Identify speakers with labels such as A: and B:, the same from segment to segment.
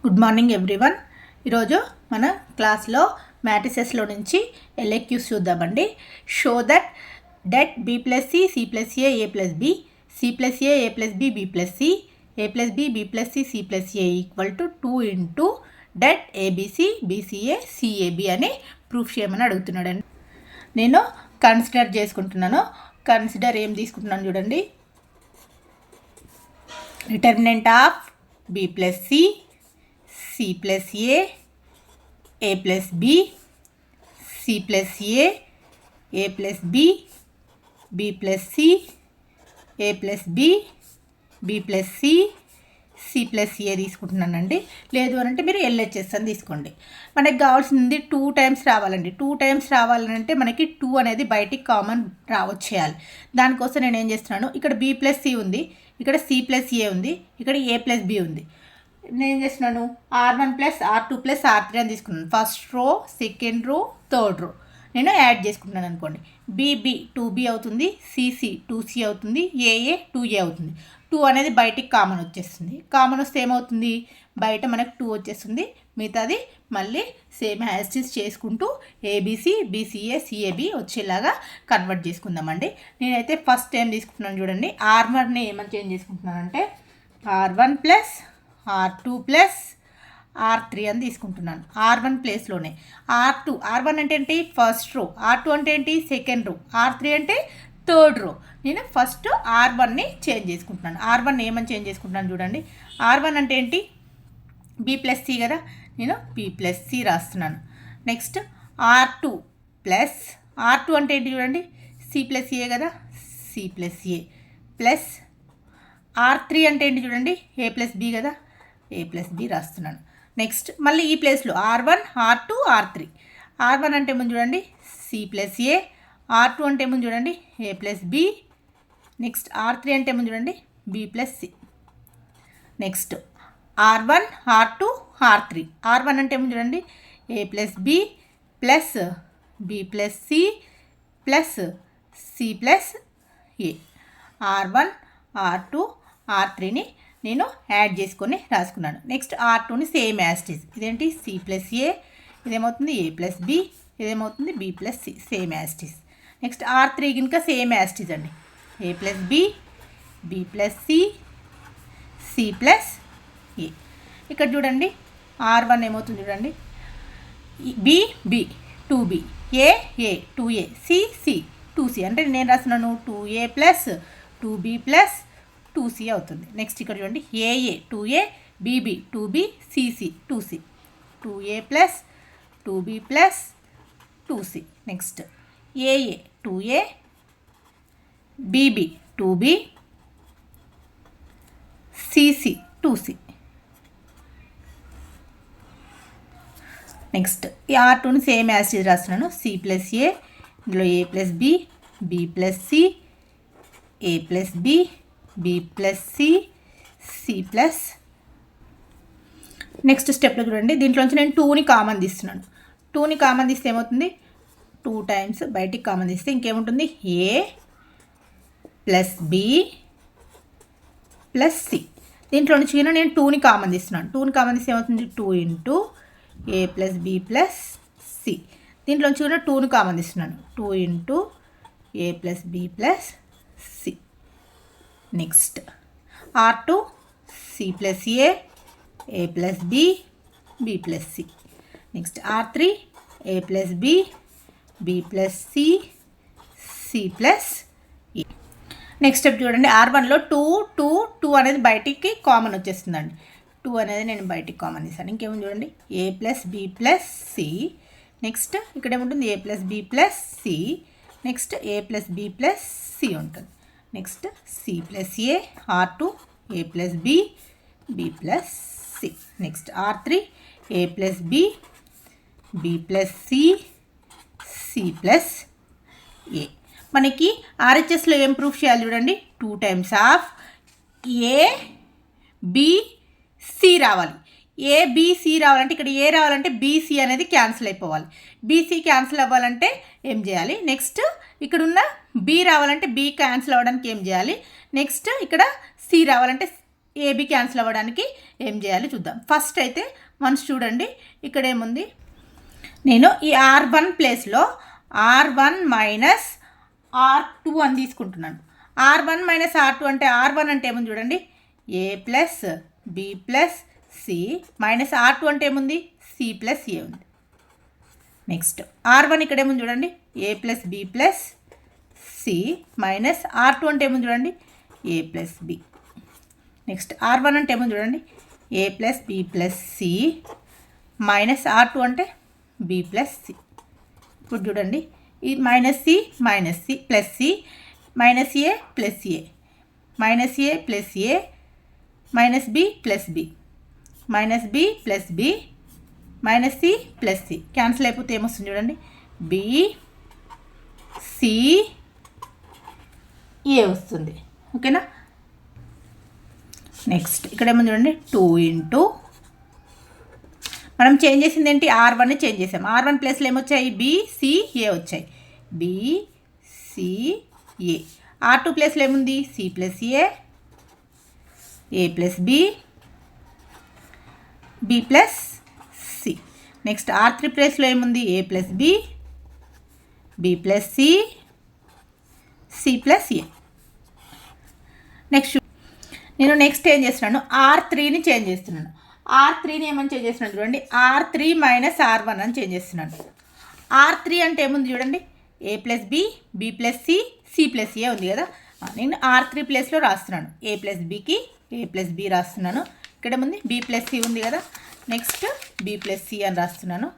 A: Good morning everyone. ఈరోజు మన క్లాస్లో మ్యాట్రిసెస్లో నుంచి ఎల్ఏక్యూస్ చూద్దామండి. Show that B plus C plus A plus B, C plus A plus B plus C, A plus B plus C plus A equal to 2 into det ABC BCA CAB అని proof చేయమని అడుగుతున్నాడండి. నేను consider చేసుకుంటున్నాను. Consider ఏం తీసుకుంటున్నాను చూడండి. Determinant of B plus C plus A plus B, C plus A plus B plus C, A plus B plus C plus A తీసుకుంటున్నానండి. లేదు అని అంటే మీరు ఎల్హెచ్ఎస్ అని తీసుకోండి. మనకి కావాల్సింది 2 టైమ్స్ రావాలండి. 2 టైమ్స్ రావాలంటే మనకి 2 అనేది బయటికి కామన్ వచ్చేయాలి. దానికోసం నేను ఏం చేస్తున్నాను, ఇక్కడ బి ప్లస్ సి ఉంది, ఇక్కడ సి ప్లస్ ఏ ఉంది, ఇక్కడ ఏ ప్లస్ బి ఉంది. నేను ఏం చేస్తున్నాను, R1 plus R2 plus R3 అని తీసుకున్నాను. First row, second row, third row నేను యాడ్ చేసుకుంటున్నాను అనుకోండి. బి 2B అవుతుంది, సిసి 2C అవుతుంది, ఏ 2A అవుతుంది. 2 అనేది బయటికి కామన్ వచ్చేస్తుంది. కామన్ వస్తే ఏమవుతుంది, బయట మనకు 2 వచ్చేస్తుంది. మిగతాది మళ్ళీ సేమ్ యాసిస్ చేసుకుంటూ ఏబిసి బీసీఏ సిఏబి వచ్చేలాగా కన్వర్ట్ చేసుకుందామండి. నేనైతే ఫస్ట్ ఏం తీసుకుంటున్నాను చూడండి, R1ని ఏమని change చేసుకుంటున్నానంటే R1 plus R2 plus R3 అని తీసుకుంటున్నాను. R1 ప్లేస్లోనే R1 అంటే ఏంటి, ఫస్ట్ రో, R2 అంటే ఏంటి, సెకండ్ రో, R3 అంటే థర్డ్ రో. నేను ఫస్ట్ R1ని చేంజ్ చేసుకుంటున్నాను. R1 ఏమని చేంజ్ చేసుకుంటున్నాను చూడండి. R1 అంటే ఏంటి, బి ప్లస్ సి కదా, నేను బి ప్లస్ సి రాస్తున్నాను. నెక్స్ట్ R2 ప్లస్ R2 అంటే ఏంటి చూడండి, సి ప్లస్ ఏ కదా, C plus A plus R3 అంటే ఏంటి చూడండి, ఏ ప్లస్ బి కదా, ఏ ప్లస్ బి రాస్తున్నాను. నెక్స్ట్ మళ్ళీ ఈ ప్లేస్లో R1 R2 R3. R1 అంటే ముందు చూడండి సి ప్లస్ ఏ, R2 అంటే ముందు చూడండి A plus B, next R3 అంటే ముందు చూడండి B plus C. Next R1 R2 R3. R1 అంటే ముందు చూడండి A plus B plus B plus C plus C plus A. R1 R2 R3ని నేను యాడ్ చేసుకొని రాసుకున్నాను. నెక్స్ట్ R2ని సేమ్ యాస్టీస్, ఇదేంటి సి ప్లస్ ఏ, ఇదేమవుతుంది ఏ ప్లస్ బి, ఇదేమవుతుంది B plus C, same as it is. Next R3 కనుక సేమ్ యాస్టీస్ అండి, A plus B plus C plus A. ఇక్కడ చూడండి R1 ఏమవుతుంది చూడండి, బి 2B, ఏ 2A, సి 2C. అంటే నేను రాస్తున్నాను 2A plus 2B plus 2C అవుతుంది. నెక్స్ట్ ఇక్కడ చూడండి A 2A, B B 2B, C C 2C, 2A plus 2B plus 2C. Next A 2A, B B 2B, C C 2C. Next ఈ R2ని సేమ్ యాసిడ్ రాస్తున్నాను, C plus A, ఇందులో A plus B plus C, A plus B plus C plus. Next స్టెప్లో చూడండి, దీంట్లోంచి నేను 2ని common తీస్తున్నాను. 2ని కామన్ తీస్తే ఏమవుతుంది, 2 టైమ్స్ బయటికి కామన్ తీస్తే ఇంకేముంటుంది, ఏ ప్లస్ బి ప్లస్ సి. దీంట్లో నుంచి నేను 2ని కామన్ తీస్తున్నాను. 2ని కామన్ తీస్తే ఏమవుతుంది, 2 into A plus B plus C. దీంట్లోంచి కూడా 2ని కామన్ తీస్తున్నాను, 2 into A plus B plus C. Next R2 C plus A plus B plus C. Next R3 A plus B plus C plus A. Next step చూడండి, R1లో 2 అనేది బయటికి common వచ్చేస్తుందండి. 2 అనేది నేను బయటికి కామన్ తీసాను. ఇంకేముంది చూడండి, A plus B plus C. Next ఇక్కడ ఏముంటుంది, A plus B plus C. Next A plus B plus C ఉంటుంది. Next C plus A, R2 A plus B plus C. Next R3 A plus B plus C plus A. మనకి RHSలో ఏం proof చేయాలి చూడండి, 2 times of A B C రావాలి. ABC రావాలంటే ఇక్కడ ఏ రావాలంటే బీసీ అనేది క్యాన్సిల్ అయిపోవాలి. బీసీ క్యాన్సిల్ అవ్వాలంటే ఏం చేయాలి, నెక్స్ట్ ఇక్కడ ఉన్న బి రావాలంటే బి క్యాన్సిల్ అవ్వడానికి ఏం చేయాలి, నెక్స్ట్ ఇక్కడ సి రావాలంటే ఏబి క్యాన్సిల్ అవ్వడానికి ఏం చేయాలి చూద్దాం. ఫస్ట్ అయితే వన్స్ చూడండి, ఇక్కడ ఏముంది, నేను ఈ R1 ప్లేస్లో R1 మైనస్ R2 అని తీసుకుంటున్నాను. R1 మైనస్ R2 అంటే R1 అంటే ఏముంది చూడండి, A plus B plus C minus R2 అంటే ఏముంది, C ప్లస్ A ఉంది. నెక్స్ట్ R1 ఇక్కడ ఏముంది చూడండి, A plus B plus C minus R2 అంటే ఏముంది చూడండి, A plus B. Next R1 అంటే ఏముంది చూడండి, A plus B plus C minus R2 అంటే B ప్లస్ C. ఇప్పుడు చూడండి, ఈ minus C plus C minus A plus A minus A plus A minus B plus B minus B plus B minus C plus C cancel అయిపోతే ఏమొస్తుంది చూడండి, B C ఏ వస్తుంది. ఓకేనా. Next ఇక్కడ ఏముంది చూడండి, 2 ఇంటూ మనం చేంజ్ చేసింది ఏంటి, R1ని చేంజ్ చేసాం. R1 ప్లేస్లో ఏమొచ్చాయి, BCA వచ్చాయి, BCA. R2 ప్లేస్లో ఏముంది, C plus A plus B plus C. Next R3 ప్లేస్లో ఏముంది, A plus B plus C plus A. Next నేను ఏం చేస్తున్నాను, R3ని చేంజ్ చేస్తున్నాను. R3ని ఏమని చేంజ్ చేస్తున్నాను చూడండి, R3 మైనస్ R1 అని చేంజ్ చేస్తున్నాను. R3 అంటే ఏముంది చూడండి, A plus B plus C plus A ఉంది కదా. నేను R3 ప్లేస్లో రాస్తున్నాను, A ప్లస్ బికి A ప్లస్ బి రాస్తున్నాను. ఇక్కడ ఏముంది, B ప్లస్ సి ఉంది కదా. నెక్స్ట్ B ప్లస్ సి అని రాస్తున్నాను.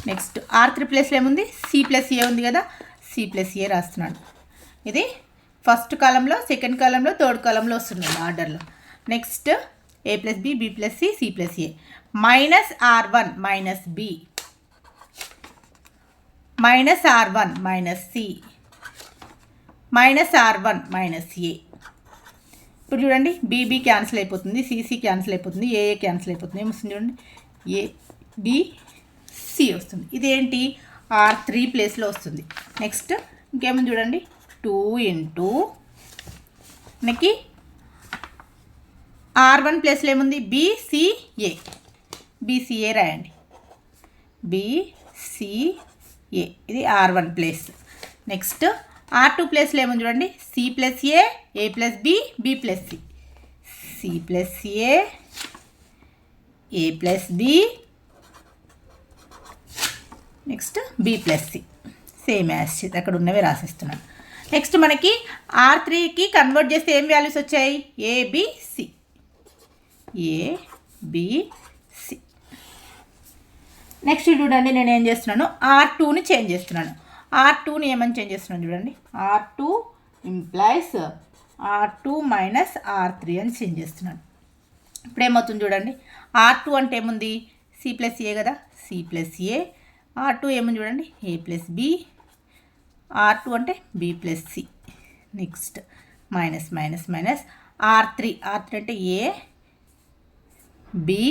A: నెక్స్ట్ R3 ప్లేస్లో ఏముంది, C ప్లస్ ఏ ఉంది కదా, C ప్లస్ ఏ రాస్తున్నాను. ఇది ఫస్ట్ కాలంలో, సెకండ్ కాలంలో, థర్డ్ కాలంలో వస్తుంది ఆర్డర్లో. Next A plus B plus C plus A minus R1 minus B minus R1 minus C minus R1 minus A. ఇప్పుడు చూడండి, బీబీ క్యాన్సిల్ అయిపోతుంది, సిసి క్యాన్సిల్ అయిపోతుంది, ఏఏ క్యాన్సిల్ అయిపోతుంది. ఏమొస్తుంది చూడండి, ఏబిసి వస్తుంది. ఇదేంటి, R3 ప్లేస్లో వస్తుంది. నెక్స్ట్ ఇంకేముంది చూడండి, 2 ఇంటూ మనకి R1 ప్లేస్లో ఏముంది, బీసీఏ రాయండి, బీసీఏ. ఇది R1 ప్లేస్. నెక్స్ట్ R2 ప్లేస్లో ఏముంది చూడండి, C plus A plus B plus C plus A plus B next B plus C. Same as అక్కడ ఉన్నవే రాసిస్తున్నాను. నెక్స్ట్ మనకి R3కి కన్వర్ట్ చేస్తే ఏం వాల్యూస్ వచ్చాయి, ఏబిసి. నెక్స్ట్ చూడండి, నేను ఏం చేస్తున్నాను, R2ని చేంజ్ చేస్తున్నాను. R2ని ఏమని చేంజ్ చేస్తున్నాను చూడండి, R2 implies R2 minus R3 అని చేంజ్ చేస్తున్నాను. ఇప్పుడు ఏమవుతుంది చూడండి, R2 అంటే ఏముంది, C ప్లస్ ఏ కదా, C ప్లస్ ఏ. R2 ఏముంది చూడండి, A ప్లస్ బి. R2 అంటే B plus C. Next minus minus minus R3 అంటే A B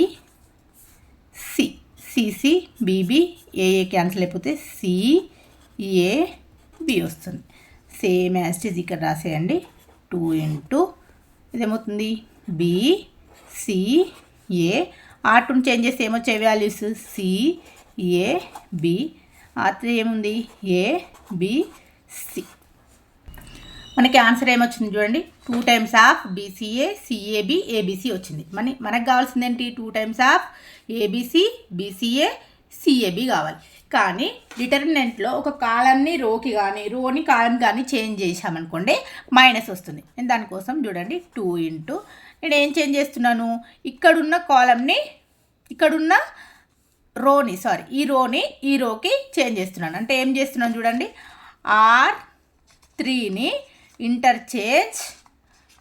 A: C, CC BB AA cancel అయిపోతే సిఏ బి వస్తుంది. సేమ్ యాజ్ ఇట్ ఈజ్ ఇక్కడ రాసేయండి, 2 into ఇదేమవుతుంది, బిసిఏ. R2ని చేంజ్ చేస్తే ఏమొచ్చాయి వాల్యూస్, సిఏ బి. R3 ఏముంది, ఏబిసి. మనకి ఆన్సర్ ఏమొచ్చింది చూడండి, 2 times of BCA CAB ABC వచ్చింది. మనకు కావాల్సింది ఏంటి, 2 times of ABC BCA CAB కావాలి. కానీ డిటర్మినెంట్లో ఒక కాలంని రోని కాలం కానీ చేంజ్ చేసామనుకోండి మైనస్ వస్తుంది. నేను దానికోసం చూడండి 2 ఇంటూ నేను ఏం చేంజ్ చేస్తున్నాను, ఇక్కడున్న కాలంని ఇక్కడున్న ఈ రోని ఈ రోకి చేంజ్ చేస్తున్నాను. అంటే ఏం చేస్తున్నాను చూడండి, R3ని ఇంటర్చేంజ్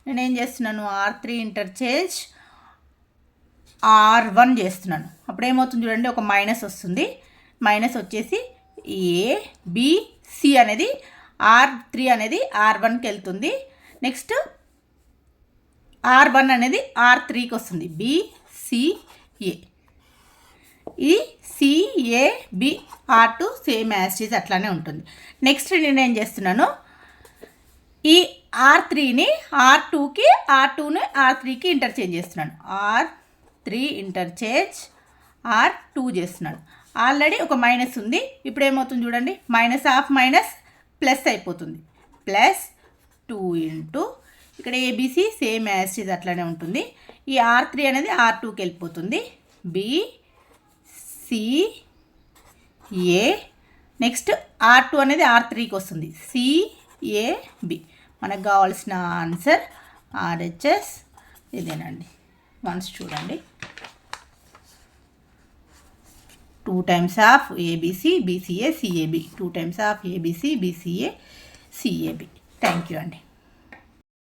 A: నేనేం చేస్తున్నాను, R3 ఇంటర్చేంజ్ R1 చేస్తున్నాను. అప్పుడు ఏమవుతుంది చూడండి, ఒక మైనస్ వస్తుంది. మైనస్ వచ్చేసి ఏబిసి అనేది R3 అనేది R1కి వెళ్తుంది. నెక్స్ట్ R1 అనేది R3కి వస్తుంది, బిసిఏ. ఇది CAB R2 same as it is అట్లానే ఉంటుంది. నెక్స్ట్ నేను ఏం చేస్తున్నాను, ఈ R3ని R2కి R2ని R3కి ఇంటర్చేంజ్ చేస్తున్నాను. R3 ఇంటర్చేంజ్ R2 చేస్తున్నాను. ఆల్రెడీ ఒక మైనస్ ఉంది. ఇప్పుడు ఏమవుతుంది చూడండి, మైనస్ ఆఫ్ మైనస్ ప్లస్ అయిపోతుంది. ప్లస్ 2 ఇంటూ ఇక్కడ ఏబిసి సేమ్ యాజ్ ఇస్ అట్లానే ఉంటుంది. ఈ R3 అనేది R2కి వెళ్ళిపోతుంది. BCA నెక్స్ట్ R2 అనేది R3కి వస్తుంది. CAB. మనకు కావాల్సిన ఆన్సర్ RHS ఇదేనండి. వన్స్ చూడండి, 2 times of ABC, BCA, CAB. 2 times of ABC, BCA, CAB. Thank you అండి.